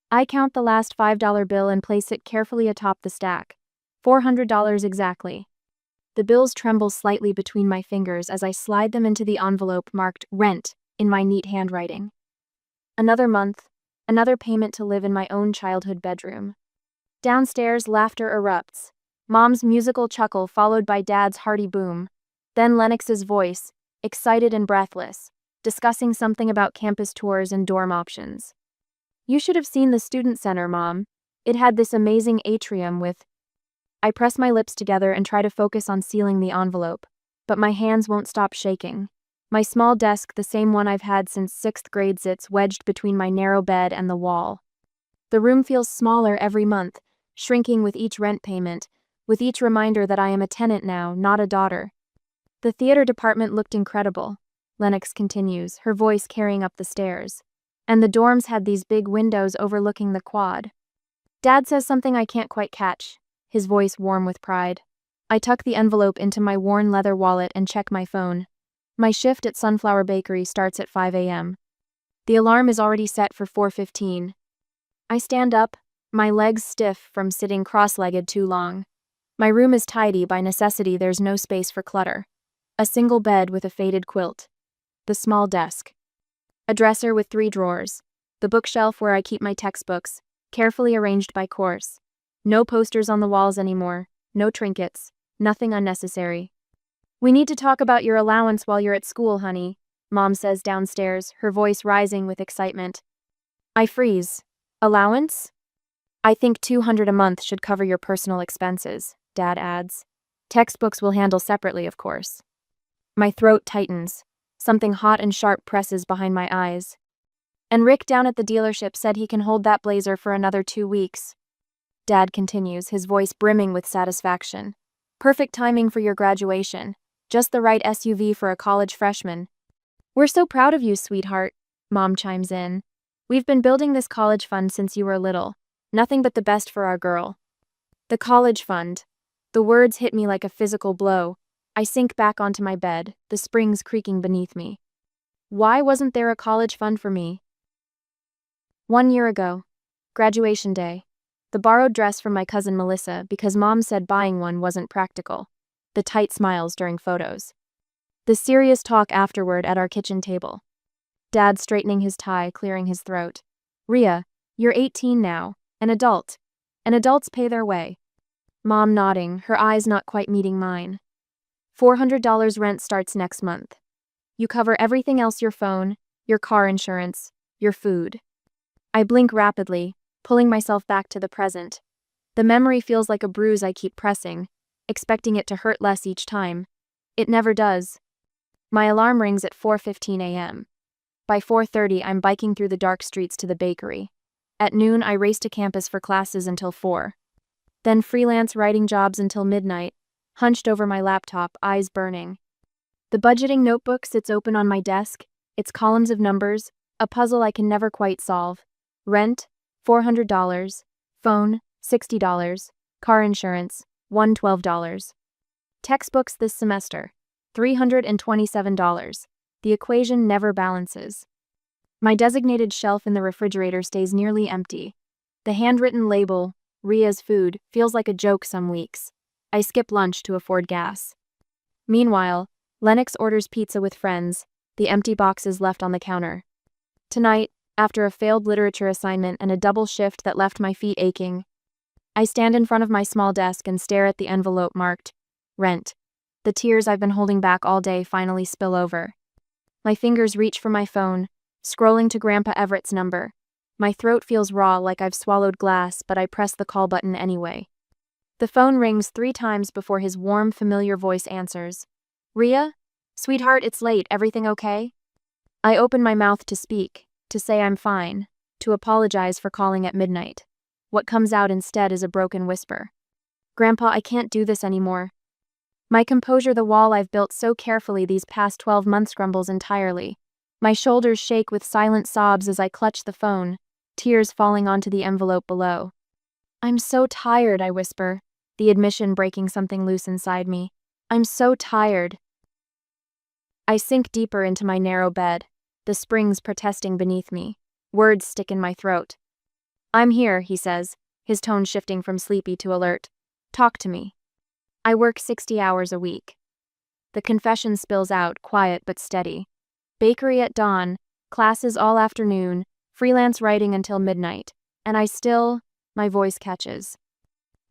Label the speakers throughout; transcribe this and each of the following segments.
Speaker 1: I count the last $5 bill and place it carefully atop the stack. $400 exactly. The bills tremble slightly between my fingers as I slide them into the envelope marked rent in my neat handwriting. Another month, another payment to live in my own childhood bedroom. Downstairs, laughter erupts. Mom's musical chuckle followed by Dad's hearty boom. Then Lennox's voice, excited and breathless, discussing something about campus tours and dorm options. You should have seen the student center, Mom. It had this amazing atrium with... I press my lips together and try to focus on sealing the envelope, but my hands won't stop shaking. My small desk, the same one I've had since 6th grade, sits wedged between my narrow bed and the wall. The room feels smaller every month, shrinking with each rent payment, with each reminder that I am a tenant now, not a daughter. The theater department looked incredible, Lennox continues, her voice carrying up the stairs. And the dorms had these big windows overlooking the quad. Dad says something I can't quite catch, his voice warm with pride. I tuck the envelope into my worn leather wallet and check my phone. My shift at Sunflower Bakery starts at 5 a.m. The alarm is already set for 4:15. I stand up, my legs stiff from sitting cross-legged too long. My room is tidy by necessity, there's no space for clutter. A single bed with a faded quilt. The small desk. A dresser with 3 drawers. The bookshelf where I keep my textbooks, carefully arranged by course. No posters on the walls anymore, no trinkets, nothing unnecessary. We need to talk about your allowance while you're at school, honey, Mom says downstairs, her voice rising with excitement. I freeze. Allowance? I think $200 a month should cover your personal expenses, Dad adds. Textbooks we'll handle separately, of course. My throat tightens. Something hot and sharp presses behind my eyes. And Rick down at the dealership said he can hold that blazer for another 2 weeks. Dad continues, his voice brimming with satisfaction. Perfect timing for your graduation. Just the right SUV for a college freshman. We're so proud of you, sweetheart, Mom chimes in. We've been building this college fund since you were little. Nothing but the best for our girl. The college fund. The words hit me like a physical blow. I sink back onto my bed, the springs creaking beneath me. Why wasn't there a college fund for me? 1 year ago. Graduation day. The borrowed dress from my cousin Melissa because Mom said buying one wasn't practical. The tight smiles during photos. The serious talk afterward at our kitchen table. Dad straightening his tie, clearing his throat. Rhea, you're 18 now, an adult. And adults pay their way. Mom nodding, her eyes not quite meeting mine. $400 rent starts next month. You cover everything else, your phone, your car insurance, your food. I blink rapidly, pulling myself back to the present. The memory feels like a bruise I keep pressing, expecting it to hurt less each time. It never does. My alarm rings at 4:15 a.m. By 4:30, I'm biking through the dark streets to the bakery. At noon, I race to campus for classes until 4. Then freelance writing jobs until midnight, hunched over my laptop, eyes burning. The budgeting notebook sits open on my desk, its columns of numbers, a puzzle I can never quite solve. Rent, $400. Phone, $60. Car insurance, $112. Textbooks this semester, $327. The equation never balances. My designated shelf in the refrigerator stays nearly empty. The handwritten label, Rhea's Food, feels like a joke some weeks. I skip lunch to afford gas. Meanwhile, Lennox orders pizza with friends, the empty boxes left on the counter. Tonight, after a failed literature assignment and a double shift that left my feet aching, I stand in front of my small desk and stare at the envelope marked rent. The tears I've been holding back all day finally spill over. My fingers reach for my phone, scrolling to Grandpa Everett's number. My throat feels raw like I've swallowed glass, but I press the call button anyway. The phone rings 3 times before his warm, familiar voice answers. Rhea? Sweetheart, it's late. Everything okay? I open my mouth to speak, to say I'm fine, to apologize for calling at midnight. What comes out instead is a broken whisper. Grandpa, I can't do this anymore. My composure, the wall I've built so carefully these past 12 months, crumbles entirely. My shoulders shake with silent sobs as I clutch the phone, tears falling onto the envelope below. I'm so tired, I whisper, the admission breaking something loose inside me. I'm so tired. I sink deeper into my narrow bed, the springs protesting beneath me. Words stick in my throat. I'm here, he says, his tone shifting from sleepy to alert. Talk to me. I work 60 hours a week. The confession spills out, quiet but steady. Bakery at dawn, classes all afternoon, freelance writing until midnight. And my voice catches.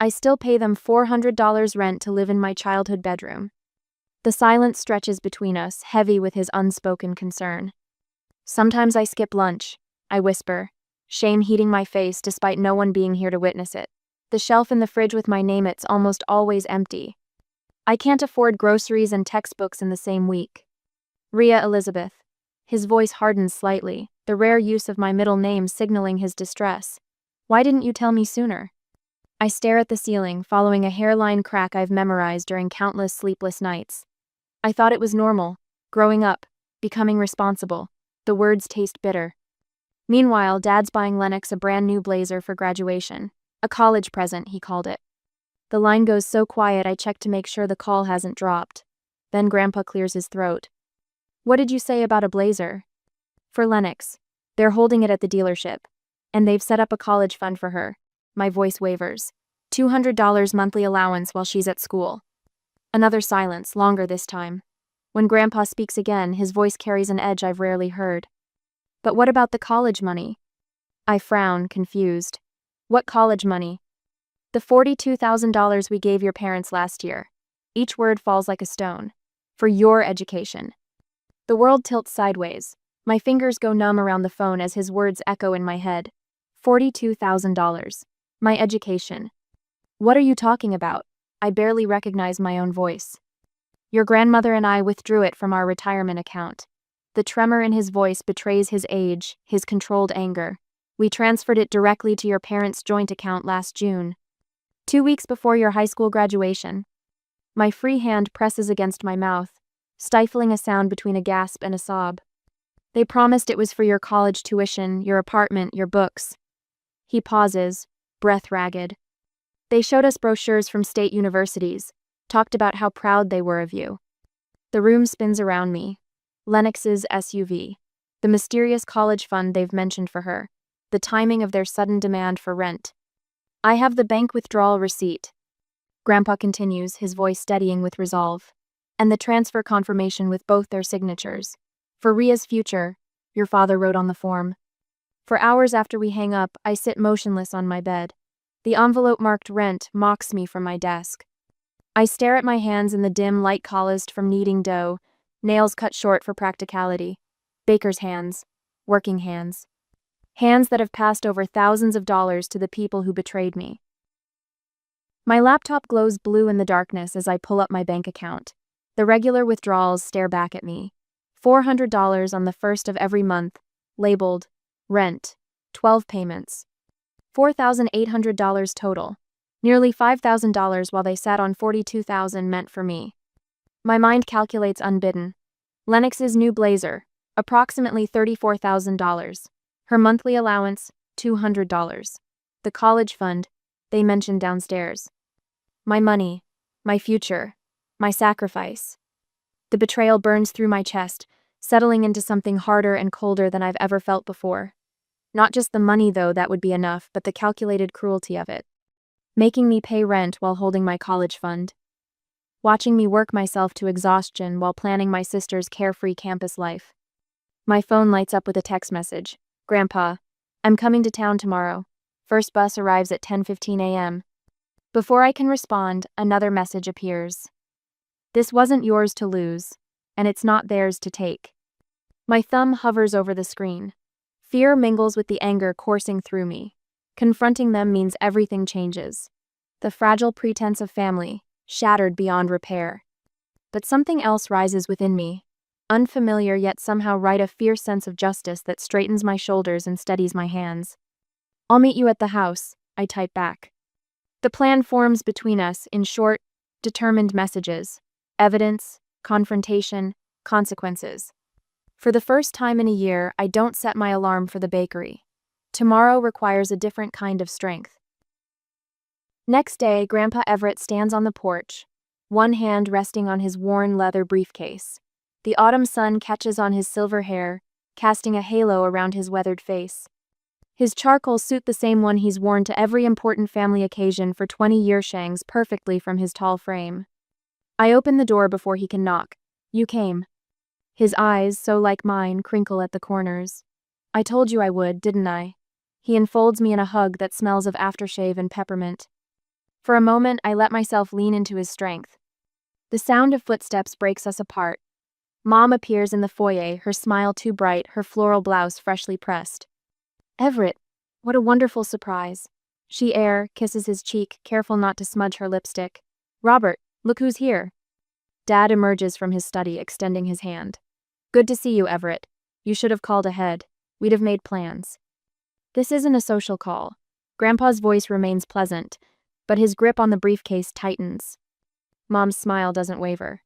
Speaker 1: I still pay them $400 rent to live in my childhood bedroom. The silence stretches between us, heavy with his unspoken concern. Sometimes I skip lunch, I whisper, shame heating my face despite no one being here to witness it. The shelf in the fridge with my name it's almost always empty. I can't afford groceries and textbooks in the same week. Rhea Elizabeth. His voice hardens slightly, the rare use of my middle name signaling his distress. Why didn't you tell me sooner? I stare at the ceiling, following a hairline crack I've memorized during countless sleepless nights. I thought it was normal, growing up, becoming responsible. The words taste bitter. Meanwhile, Dad's buying Lennox a brand new blazer for graduation. A college present, he called it. The line goes so quiet I check to make sure the call hasn't dropped. Then Grandpa clears his throat. What did you say about a blazer? For Lennox. They're holding it at the dealership. And they've set up a college fund for her. My voice wavers. $200 monthly allowance while she's at school. Another silence, longer this time. When Grandpa speaks again, his voice carries an edge I've rarely heard. But what about the college money? I frown, confused. What college money? The $42,000 we gave your parents last year. Each word falls like a stone. For your education. The world tilts sideways. My fingers go numb around the phone as his words echo in my head. $42,000. My education. What are you talking about? I barely recognize my own voice. Your grandmother and I withdrew it from our retirement account. The tremor in his voice betrays his age, his controlled anger. We transferred it directly to your parents' joint account last June. 2 weeks before your high school graduation. My free hand presses against my mouth, stifling a sound between a gasp and a sob. They promised it was for your college tuition, your apartment, your books. He pauses, breath ragged. They showed us brochures from state universities, talked about how proud they were of you. The room spins around me. Lennox's SUV. The mysterious college fund they've mentioned for her. The timing of their sudden demand for rent. I have the bank withdrawal receipt. Grandpa continues, his voice steadying with resolve. And the transfer confirmation with both their signatures. For Rhea's future, your father wrote on the form. For hours after we hang up, I sit motionless on my bed. The envelope marked rent mocks me from my desk. I stare at my hands in the dim light calloused from kneading dough, nails cut short for practicality. Baker's hands. Working hands. Hands that have passed over thousands of dollars to the people who betrayed me. My laptop glows blue in the darkness as I pull up my bank account. The regular withdrawals stare back at me. $400 on the first of every month, labeled rent, 12 payments. $4,800 total. Nearly $5,000 while they sat on $42,000 meant for me. My mind calculates unbidden. Lennox's new blazer, approximately $34,000. Her monthly allowance, $200. The college fund, they mentioned downstairs. My money, my future, my sacrifice. The betrayal burns through my chest, settling into something harder and colder than I've ever felt before. Not just the money, though, that would be enough, but the calculated cruelty of it. Making me pay rent while holding my college fund. Watching me work myself to exhaustion while planning my sister's carefree campus life. My phone lights up with a text message. Grandpa, I'm coming to town tomorrow. First bus arrives at 10:15 a.m. Before I can respond, another message appears. This wasn't yours to lose, and it's not theirs to take. My thumb hovers over the screen. Fear mingles with the anger coursing through me. Confronting them means everything changes. The fragile pretense of family, shattered beyond repair. But something else rises within me. Unfamiliar yet somehow right, a fierce sense of justice that straightens my shoulders and steadies my hands. I'll meet you at the house, I type back. The plan forms between us in short, determined messages. Evidence, confrontation, consequences. For the first time in a year, I don't set my alarm for the bakery. Tomorrow requires a different kind of strength. Next day, Grandpa Everett stands on the porch, one hand resting on his worn leather briefcase. The autumn sun catches on his silver hair, casting a halo around his weathered face. His charcoal suit, the same one he's worn to every important family occasion for 20 years, hangs perfectly from his tall frame. I open the door before he can knock. You came. His eyes, so like mine, crinkle at the corners. I told you I would, didn't I? He enfolds me in a hug that smells of aftershave and peppermint. For a moment, I let myself lean into his strength. The sound of footsteps breaks us apart. Mom appears in the foyer, her smile too bright, her floral blouse freshly pressed. Everett, what a wonderful surprise. She kisses his cheek, careful not to smudge her lipstick. Robert, look who's here. Dad emerges from his study, extending his hand. Good to see you, Everett. You should have called ahead. We'd have made plans. This isn't a social call. Grandpa's voice remains pleasant, but his grip on the briefcase tightens. Mom's smile doesn't waver.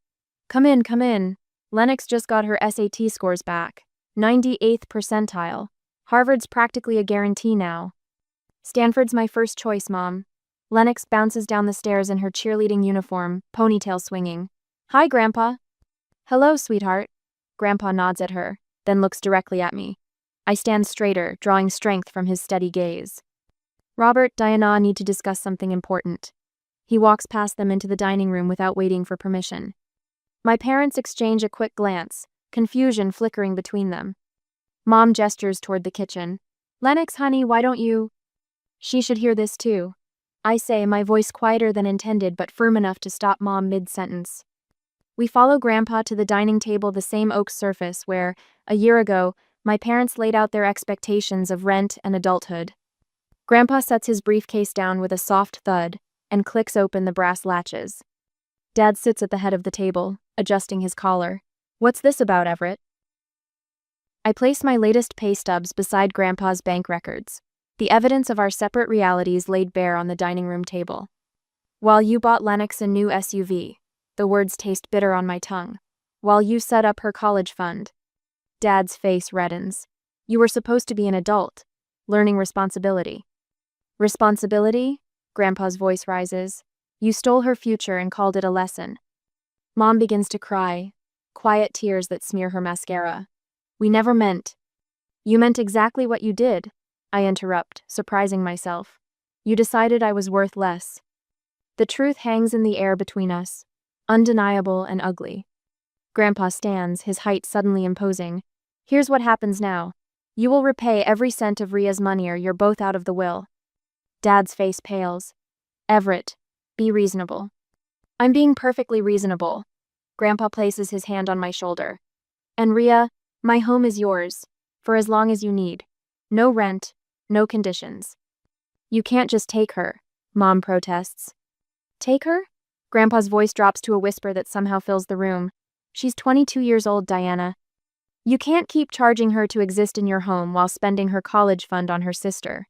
Speaker 1: Come in, come in. Lennox just got her SAT scores back. 98th percentile. Harvard's practically a guarantee now. Stanford's my first choice, Mom. Lennox bounces down the stairs in her cheerleading uniform, ponytail swinging. Hi, Grandpa. Hello, sweetheart. Grandpa nods at her, then looks directly at me. I stand straighter, drawing strength from his steady gaze. Robert, Diana need to discuss something important. He walks past them into the dining room without waiting for permission. My parents exchange a quick glance, confusion flickering between them. Mom gestures toward the kitchen. Lennox, honey, why don't you? She should hear this too. I say, my voice quieter than intended but firm enough to stop Mom mid-sentence. We follow Grandpa to the dining table, the same oak surface where, a year ago, my parents laid out their expectations of rent and adulthood. Grandpa sets his briefcase down with a soft thud and clicks open the brass latches. Dad sits at the head of the table, adjusting his collar. What's this about, Everett? I place my latest pay stubs beside Grandpa's bank records, the evidence of our separate realities laid bare on the dining room table. While you bought Lennox a new SUV, the words taste bitter on my tongue. While you set up her college fund. Dad's face reddens. You were supposed to be an adult, learning responsibility. Responsibility? Grandpa's voice rises. You stole her future and called it a lesson. Mom begins to cry, quiet tears that smear her mascara. We never meant. You meant exactly what you did, I interrupt, surprising myself. You decided I was worth less. The truth hangs in the air between us, undeniable and ugly. Grandpa stands, his height suddenly imposing. Here's what happens now. You will repay every cent of Ria's money or you're both out of the will. Dad's face pales. Everett, be reasonable. I'm being perfectly reasonable. Grandpa places his hand on my shoulder. And Ria, my home is yours, for as long as you need. No rent, no conditions. You can't just take her, Mom protests. Take her? Grandpa's voice drops to a whisper that somehow fills the room. She's 22 years old, Diana. You can't keep charging her to exist in your home while spending her college fund on her sister.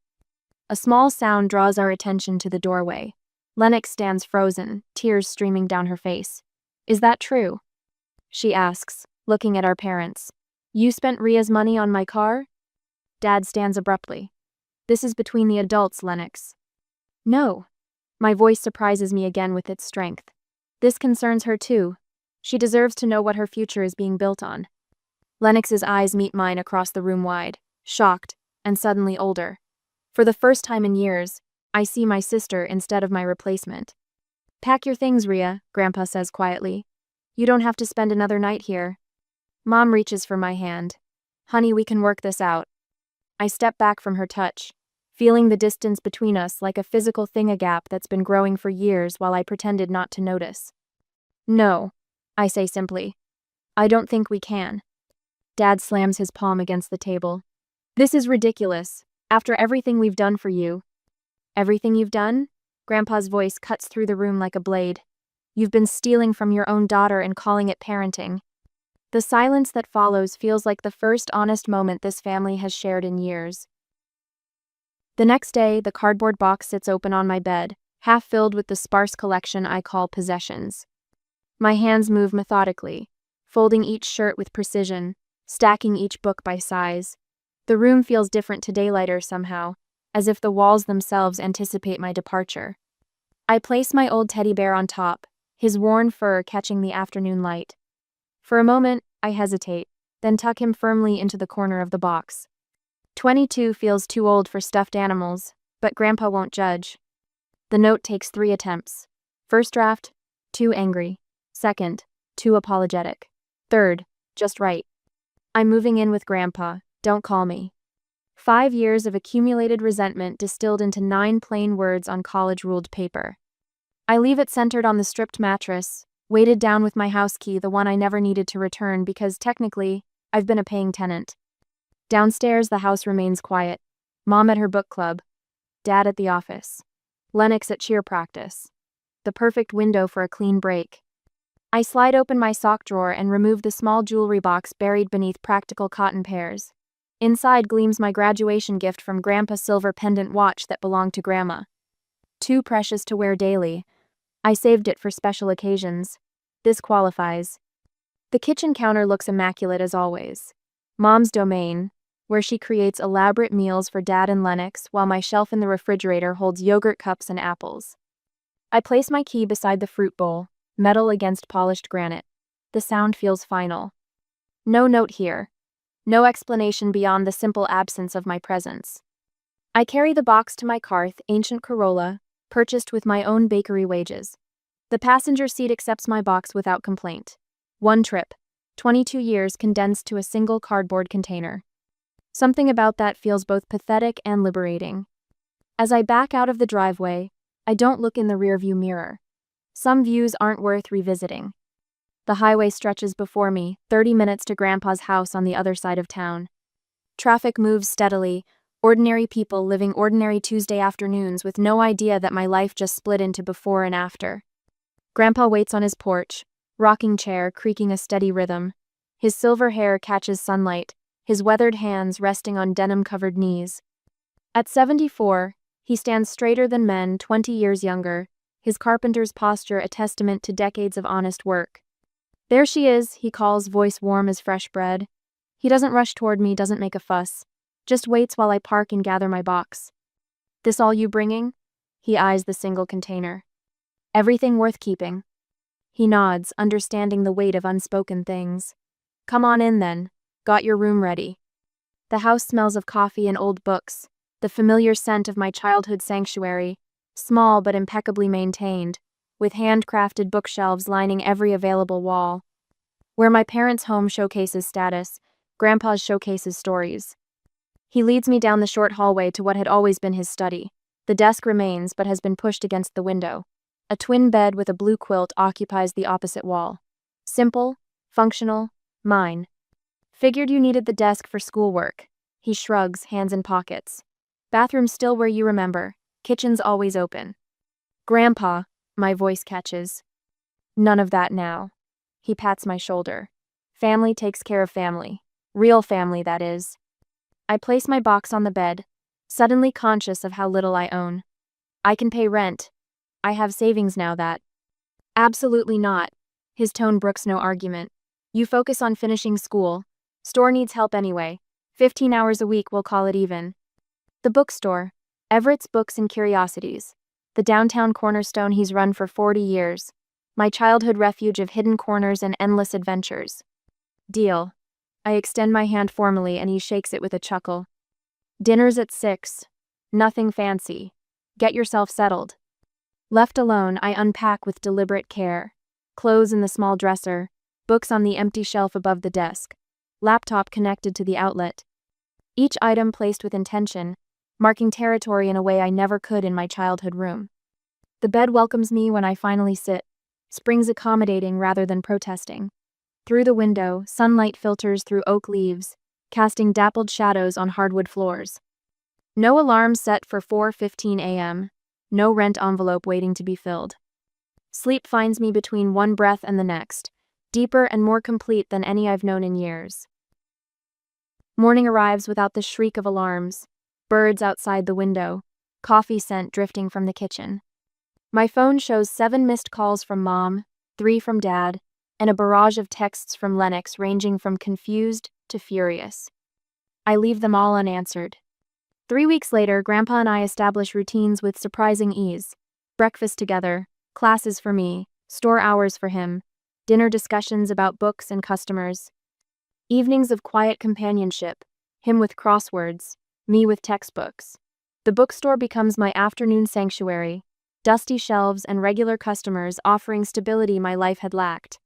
Speaker 1: A small sound draws our attention to the doorway. Lennox stands frozen, tears streaming down her face. Is that true? She asks, looking at our parents. You spent Ria's money on my car? Dad stands abruptly. This is between the adults, Lennox. No. My voice surprises me again with its strength. This concerns her too. She deserves to know what her future is being built on. Lennox's eyes meet mine across the room wide, shocked, and suddenly older. For the first time in years, I see my sister instead of my replacement. Pack your things, Ria, Grandpa says quietly. You don't have to spend another night here. Mom reaches for my hand. Honey, we can work this out. I step back from her touch, feeling the distance between us like a physical thing, a gap that's been growing for years while I pretended not to notice. No, I say simply. I don't think we can. Dad slams his palm against the table. This is ridiculous, after everything we've done for you. Everything you've done? Grandpa's voice cuts through the room like a blade. You've been stealing from your own daughter and calling it parenting. The silence that follows feels like the first honest moment this family has shared in years. The next day, the cardboard box sits open on my bed, half filled with the sparse collection I call possessions. My hands move methodically, folding each shirt with precision, stacking each book by size. The room feels different today, lighter somehow, as if the walls themselves anticipate my departure. I place my old teddy bear on top, his worn fur catching the afternoon light. For a moment, I hesitate, then tuck him firmly into the corner of the box. 22 feels too old for stuffed animals, but Grandpa won't judge. The note takes 3 attempts. First draft, too angry. Second, too apologetic. Third, just right. I'm moving in with Grandpa, don't call me. 5 years of accumulated resentment distilled into 9 plain words on college-ruled paper. I leave it centered on the stripped mattress, weighted down with my house key, the one I never needed to return because, technically, I've been a paying tenant. Downstairs, the house remains quiet. Mom at her book club. Dad at the office. Lennox at cheer practice. The perfect window for a clean break. I slide open my sock drawer and remove the small jewelry box buried beneath practical cotton pears. Inside gleams my graduation gift from Grandpa's silver pendant watch that belonged to Grandma. Too precious to wear daily. I saved it for special occasions. This qualifies. The kitchen counter looks immaculate as always. Mom's domain, where she creates elaborate meals for Dad and Lennox, while my shelf in the refrigerator holds yogurt cups and apples. I place my key beside the fruit bowl, metal against polished granite. The sound feels final. No note here. No explanation beyond the simple absence of my presence. I carry the box to my Karth, ancient Corolla, purchased with my own bakery wages. The passenger seat accepts my box without complaint. One trip, 22 years condensed to a single cardboard container. Something about that feels both pathetic and liberating. As I back out of the driveway, I don't look in the rearview mirror. Some views aren't worth revisiting. The highway stretches before me, 30 minutes to Grandpa's house on the other side of town. Traffic moves steadily, ordinary people living ordinary Tuesday afternoons with no idea that my life just split into before and after. Grandpa waits on his porch, rocking chair creaking a steady rhythm. His silver hair catches sunlight, his weathered hands resting on denim-covered knees. At 74, he stands straighter than men 20 years younger, his carpenter's posture a testament to decades of honest work. There she is, he calls, voice warm as fresh bread. He doesn't rush toward me, doesn't make a fuss. Just waits while I park and gather my box. This all you bringing? He eyes the single container. Everything worth keeping. He nods, understanding the weight of unspoken things. Come on in then. Got your room ready. The house smells of coffee and old books, the familiar scent of my childhood sanctuary, small but impeccably maintained, with handcrafted bookshelves lining every available wall. Where my parents' home showcases status, Grandpa's showcases stories. He leads me down the short hallway to what had always been his study. The desk remains but has been pushed against the window. A twin bed with a blue quilt occupies the opposite wall. Simple, functional, mine. Figured you needed the desk for schoolwork. He shrugs, hands in pockets. Bathroom's still where you remember. Kitchen's always open. Grandpa, my voice catches. None of that now. He pats my shoulder. Family takes care of family. Real family, that is. I place my box on the bed, suddenly conscious of how little I own. I can pay rent. I have savings now that. Absolutely not. His tone brooks no argument. You focus on finishing school. Store needs help anyway. 15 hours a week, we'll call it even. The bookstore. Everett's Books and Curiosities. The downtown cornerstone he's run for 40 years. My childhood refuge of hidden corners and endless adventures. Deal. I extend my hand formally and he shakes it with a chuckle. Dinner's at 6. Nothing fancy. Get yourself settled. Left alone, I unpack with deliberate care. Clothes in the small dresser, books on the empty shelf above the desk, laptop connected to the outlet. Each item placed with intention, marking territory in a way I never could in my childhood room. The bed welcomes me when I finally sit, springs accommodating rather than protesting. Through the window, sunlight filters through oak leaves, casting dappled shadows on hardwood floors. No alarm set for 4:15 a.m., no rent envelope waiting to be filled. Sleep finds me between one breath and the next, deeper and more complete than any I've known in years. Morning arrives without the shriek of alarms, birds outside the window, coffee scent drifting from the kitchen. My phone shows 7 missed calls from Mom, 3 from Dad, and a barrage of texts from Lennox ranging from confused to furious. I leave them all unanswered. 3 weeks later, Grandpa and I establish routines with surprising ease. Breakfast together, classes for me, store hours for him, dinner discussions about books and customers. Evenings of quiet companionship, him with crosswords, Me with textbooks. The bookstore becomes my afternoon sanctuary, dusty shelves and regular customers offering stability my life had lacked.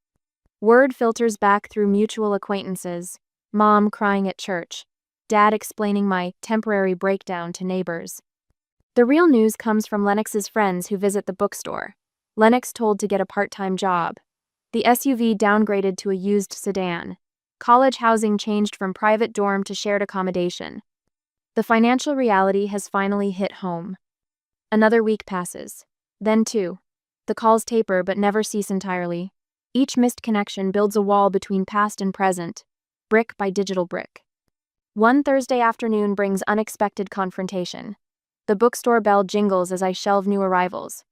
Speaker 1: Word filters back through mutual acquaintances, mom crying at church, dad explaining my temporary breakdown to neighbors. The real news comes from Lennox's friends who visit the bookstore. Lennox told to get a part-time job. The SUV downgraded to a used sedan. College housing changed from private dorm to shared accommodation. The financial reality has finally hit home. Another week passes. Then two. The calls taper but never cease entirely. Each missed connection builds a wall between past and present, brick by digital brick. One Thursday afternoon brings unexpected confrontation. The bookstore bell jingles as I shelve new arrivals.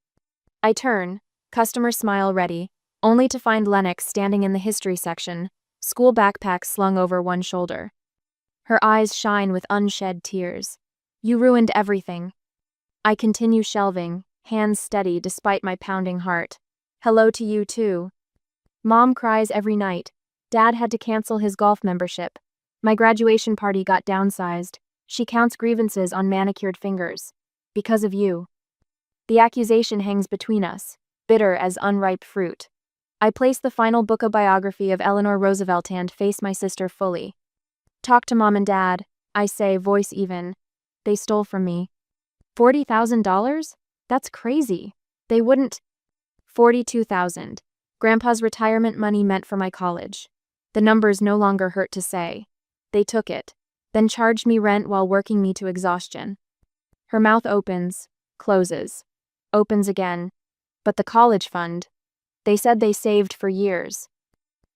Speaker 1: I turn, customer smile ready, only to find Lennox standing in the history section, school backpack slung over one shoulder. Her eyes shine with unshed tears. You ruined everything. I continue shelving, hands steady despite my pounding heart. Hello to you too. Mom cries every night. Dad had to cancel his golf membership. My graduation party got downsized. She counts grievances on manicured fingers. Because of you. The accusation hangs between us, bitter as unripe fruit. I place the final book of biography of Eleanor Roosevelt and face my sister fully. Talk to mom and dad, I say, voice even. They stole from me. $40,000? That's crazy. They wouldn't. $42,000. Grandpa's retirement money meant for my college. The numbers no longer hurt to say. They took it, then charged me rent while working me to exhaustion. Her mouth opens, closes, opens again. But the college fund. They said they saved for years.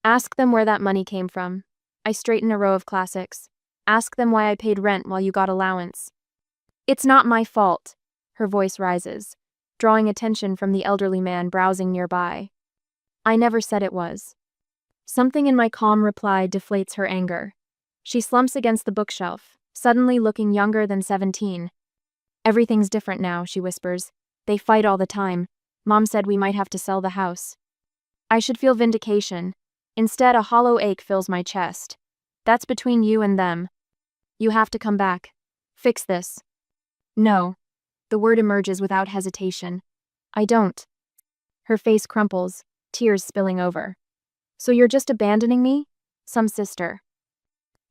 Speaker 1: Ask them where that money came from. I straighten a row of classics. Ask them why I paid rent while you got allowance. It's not my fault. Her voice rises, drawing attention from the elderly man browsing nearby. I never said it was. Something in my calm reply deflates her anger. She slumps against the bookshelf, suddenly looking younger than 17. Everything's different now, she whispers. They fight all the time. Mom said we might have to sell the house. I should feel vindication. Instead, a hollow ache fills my chest. That's between you and them. You have to come back. Fix this. No. The word emerges without hesitation. I don't. Her face crumples, tears spilling over. So you're just abandoning me? Some sister.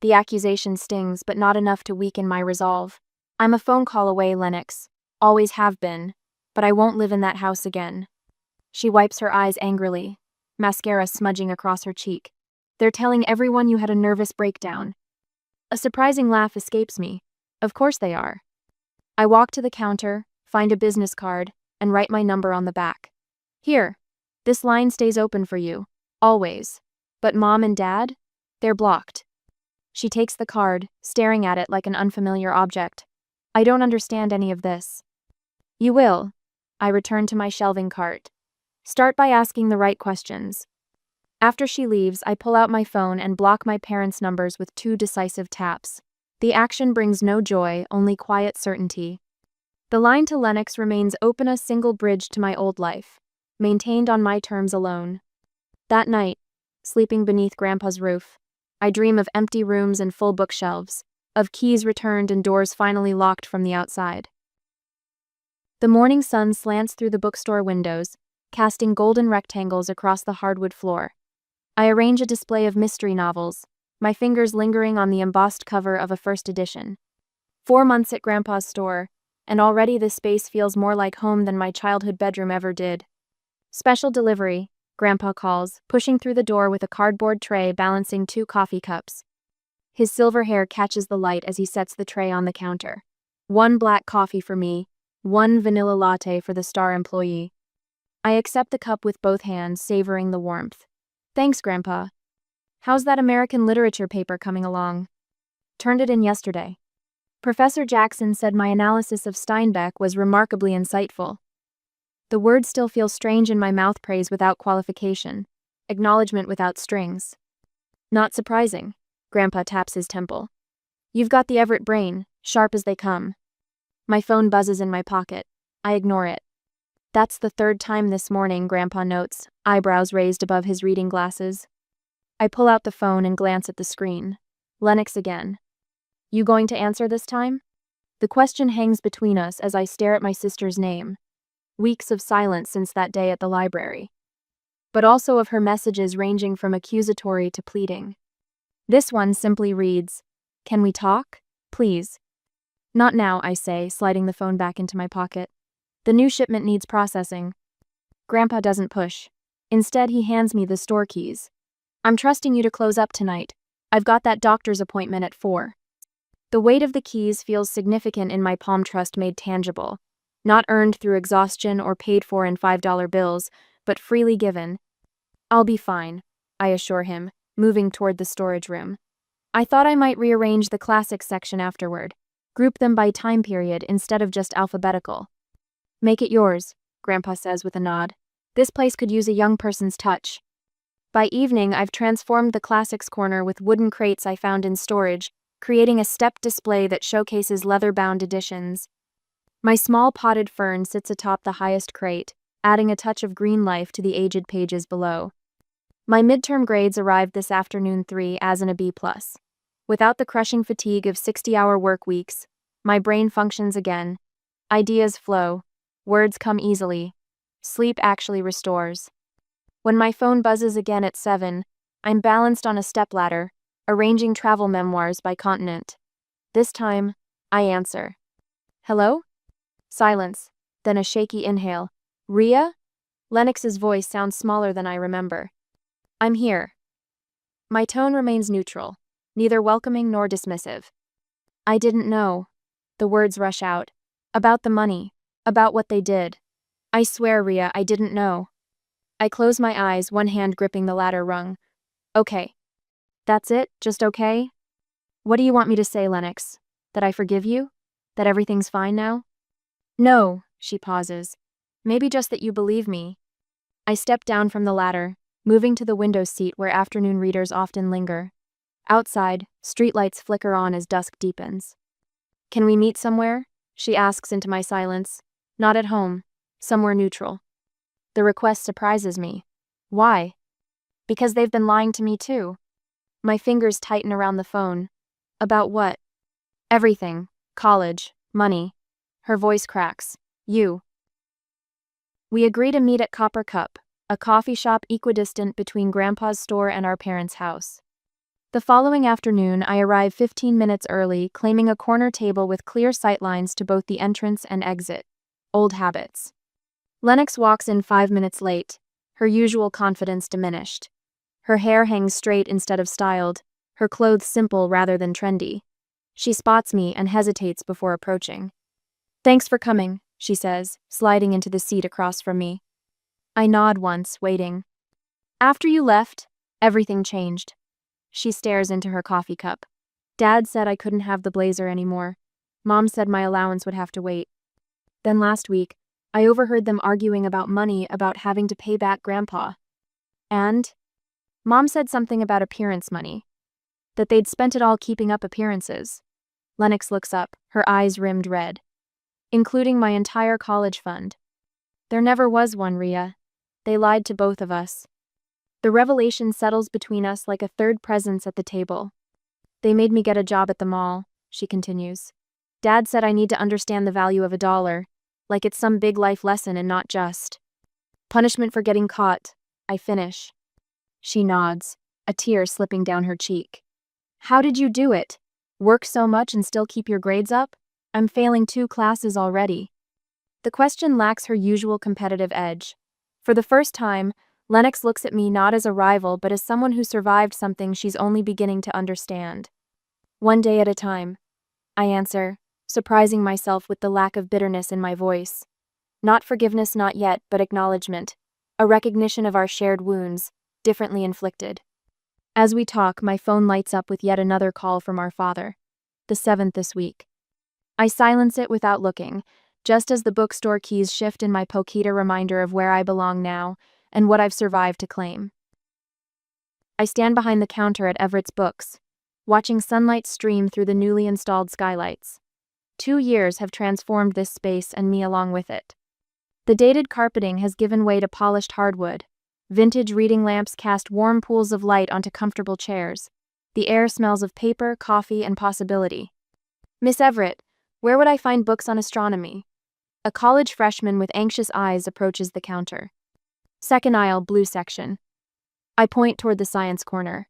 Speaker 1: The accusation stings, but not enough to weaken my resolve. I'm a phone call away, Lennox. Always have been. But I won't live in that house again. She wipes her eyes angrily, mascara smudging across her cheek. They're telling everyone you had a nervous breakdown. A surprising laugh escapes me. Of course they are. I walk to the counter, find a business card, and write my number on the back. Here. This line stays open for you. Always. But mom and dad? They're blocked. She takes the card, staring at it like an unfamiliar object. I don't understand any of this. You will. I return to my shelving cart. Start by asking the right questions. After she leaves, I pull out my phone and block my parents' numbers with 2 decisive taps. The action brings no joy, only quiet certainty. The line to Lennox remains open, a single bridge to my old life, maintained on my terms alone. That night, sleeping beneath Grandpa's roof, I dream of empty rooms and full bookshelves, of keys returned and doors finally locked from the outside. The morning sun slants through the bookstore windows, casting golden rectangles across the hardwood floor. I arrange a display of mystery novels, my fingers lingering on the embossed cover of a first edition. 4 months at Grandpa's store, and already this space feels more like home than my childhood bedroom ever did. Special delivery, Grandpa calls, pushing through the door with a cardboard tray balancing 2 coffee cups. His silver hair catches the light as he sets the tray on the counter. 1 black coffee for me, 1 vanilla latte for the star employee. I accept the cup with both hands, savoring the warmth. Thanks, Grandpa. How's that American literature paper coming along? Turned it in yesterday. Professor Jackson said my analysis of Steinbeck was remarkably insightful. The word still feels strange in my mouth, praise without qualification, acknowledgement without strings. Not surprising. Grandpa taps his temple. You've got the Everett brain, sharp as they come. My phone buzzes in my pocket. I ignore it. That's the 3rd time this morning, Grandpa notes, eyebrows raised above his reading glasses. I pull out the phone and glance at the screen. Lennox again. You going to answer this time? The question hangs between us as I stare at my sister's name. Weeks of silence since that day at the library. But also of her messages ranging from accusatory to pleading. This one simply reads, "Can we talk? Please." "Not now," I say, sliding the phone back into my pocket. "The new shipment needs processing." Grandpa doesn't push. Instead, he hands me the store keys. "I'm trusting you to close up tonight. I've got that doctor's appointment at 4. The weight of the keys feels significant in my palm, trust made tangible. Not earned through exhaustion or paid for in $5 bills, but freely given. "I'll be fine," I assure him, moving toward the storage room. I thought I might rearrange the classics section afterward, group them by time period instead of just alphabetical. "Make it yours," Grandpa says with a nod. "This place could use a young person's touch." By evening, I've transformed the classics corner with wooden crates I found in storage, creating a stepped display that showcases leather-bound editions. My small potted fern sits atop the highest crate, adding a touch of green life to the aged pages below. My midterm grades arrived this afternoon, 3 As and a B+. Without the crushing fatigue of 60-hour work weeks, my brain functions again. Ideas flow. Words come easily. Sleep actually restores. When my phone buzzes again at 7, I'm balanced on a stepladder, arranging travel memoirs by continent. This time, I answer. "Hello?" Silence, then a shaky inhale. "Ria?" Lennox's voice sounds smaller than I remember. "I'm here." My tone remains neutral, neither welcoming nor dismissive. "I didn't know." The words rush out. "About the money. About what they did. I swear, Ria, I didn't know." I close my eyes, one hand gripping the ladder rung. "Okay. That's it? Just okay?" "What do you want me to say, Lennox? That I forgive you? That everything's fine now?" "No," she pauses. "Maybe just that you believe me." I step down from the ladder, moving to the window seat where afternoon readers often linger. Outside, streetlights flicker on as dusk deepens. "Can we meet somewhere?" she asks into my silence. "Not at home. Somewhere neutral." The request surprises me. Why? Because they've been lying to me too. My fingers tighten around the phone. "About what?" "Everything. College. Money." Her voice cracks. "You." We agree to meet at Copper Cup, a coffee shop equidistant between Grandpa's store and our parents' house. The following afternoon, I arrive 15 minutes early, claiming a corner table with clear sightlines to both the entrance and exit. Old habits. Lennox walks in 5 minutes late, her usual confidence diminished. Her hair hangs straight instead of styled, her clothes simple rather than trendy. She spots me and hesitates before approaching. "Thanks for coming," she says, sliding into the seat across from me. I nod once, waiting. "After you left, everything changed." She stares into her coffee cup. "Dad said I couldn't have the blazer anymore. Mom said my allowance would have to wait. Then last week, I overheard them arguing about money, about having to pay back Grandpa. And Mom said something about appearance money. That they'd spent it all keeping up appearances." Lennox looks up, her eyes rimmed red. "Including my entire college fund. There never was one, Ria. They lied to both of us." The revelation settles between us like a third presence at the table. "They made me get a job at the mall," she continues. "Dad said I need to understand the value of $1, like it's some big life lesson and not just punishment for getting caught." I finish. She nods, a tear slipping down her cheek. "How did you do it? Work so much and still keep your grades up? I'm failing 2 classes already." The question lacks her usual competitive edge. For the first time, Lennox looks at me not as a rival but as someone who survived something she's only beginning to understand. "One day at a time," I answer, surprising myself with the lack of bitterness in my voice. Not forgiveness, not yet, but acknowledgement, a recognition of our shared wounds, differently inflicted. As we talk, my phone lights up with yet another call from our father, the 7th this week. I silence it without looking, just as the bookstore keys shift in my pocket, a reminder of where I belong now and what I've survived to claim. I stand behind the counter at Everett's Books, watching sunlight stream through the newly installed skylights. 2 years have transformed this space and me along with it. The dated carpeting has given way to polished hardwood. Vintage reading lamps cast warm pools of light onto comfortable chairs. The air smells of paper, coffee, and possibility. "Miss Everett, Where would I find books on astronomy? A college freshman with anxious eyes approaches the counter. Second aisle, blue section. I point toward the science corner.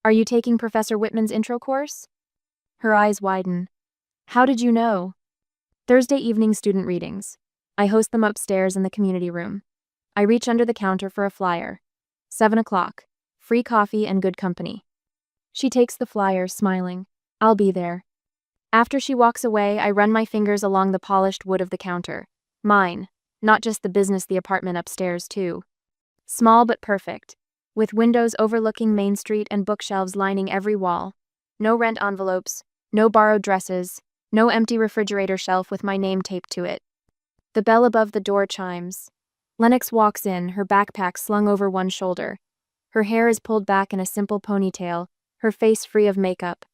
Speaker 1: Are you taking Professor Whitman's intro course? Her eyes widen. How did you know? Thursday evening student readings. I host them upstairs in the community room. I reach under the counter for a flyer. 7 o'clock. Free coffee and good company. She takes the flyer, smiling. I'll be there. After she walks away, I run my fingers along the polished wood of the counter. Mine. Not just the business, the apartment upstairs, too. Small but perfect. With windows overlooking Main Street and bookshelves lining every wall. No rent envelopes, no borrowed dresses, no empty refrigerator shelf with my name taped to it. The bell above the door chimes. Lennox walks in, her backpack slung over one shoulder. Her hair is pulled back in a simple ponytail, her face free of makeup.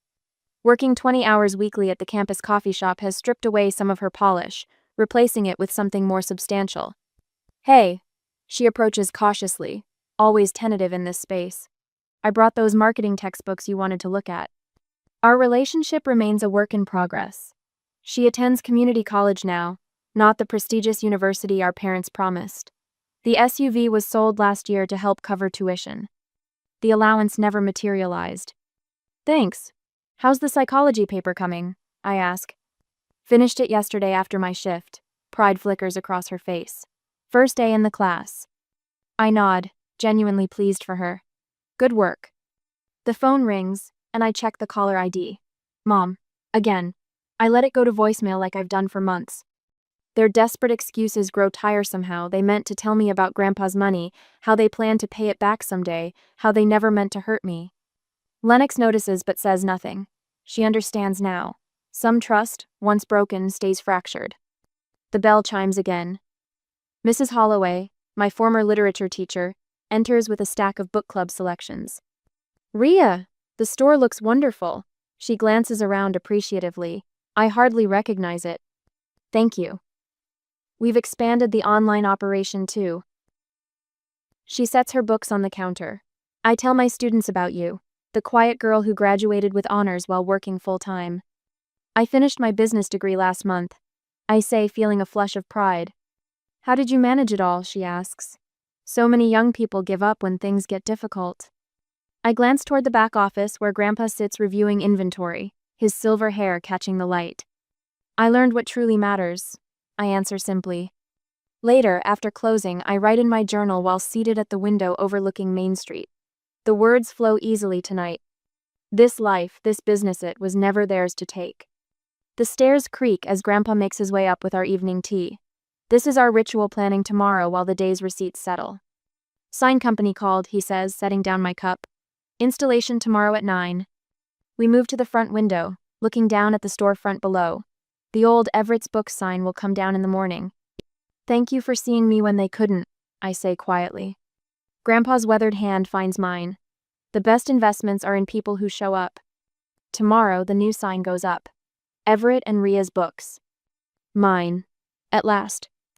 Speaker 1: Working 20 hours weekly at the campus coffee shop has stripped away some of her polish, replacing it with something more substantial. Hey, she approaches cautiously, always tentative in this space. I brought those marketing textbooks you wanted to look at. Our relationship remains a work in progress. She attends community college now, not the prestigious university our parents promised. The SUV was sold last year to help cover tuition. The allowance never materialized. Thanks. How's the psychology paper coming? I ask. Finished it yesterday after my shift. Pride flickers across her face. First day in the class. I nod, genuinely pleased for her. Good work. The phone rings, and I check the caller ID. Mom. Again. I let it go to voicemail like I've done for months. Their desperate excuses grow tiresome. How they meant to tell me about Grandpa's money, how they planned to pay it back someday, how they never meant to hurt me. Lennox notices but says nothing. She understands now. Some trust, once broken, stays fractured. The bell chimes again. Mrs. Holloway, my former literature teacher, enters with a stack of book club selections. Rhea, the store looks wonderful. She glances around appreciatively. I hardly recognize it. Thank you. We've expanded the online operation too. She sets her books on the counter. I tell my students about you, the quiet girl who graduated with honors while working full-time. I finished my business degree last month. I say, feeling a flush of pride. How did you manage it all? She asks. So many young people give up when things get difficult. I glance toward the back office where Grandpa sits reviewing inventory, his silver hair catching the light. I learned what truly matters, I answer simply. Later, after closing, I write in my journal while seated at the window overlooking Main Street. The words flow easily tonight. This life, this business, it was never theirs to take. The stairs creak as Grandpa makes his way up with our evening tea. This is our ritual planning tomorrow while the day's receipts settle. Sign company called, he says, setting down my cup. Installation tomorrow at 9. We move to the front window, looking down at the storefront below. The old Everett's Books sign will come down in the morning. Thank you for seeing me when they couldn't, I say quietly. Grandpa's weathered hand finds mine. The best investments are in people who show up. Tomorrow, the new sign goes up. Everett and Rhea's Books. Mine. At last.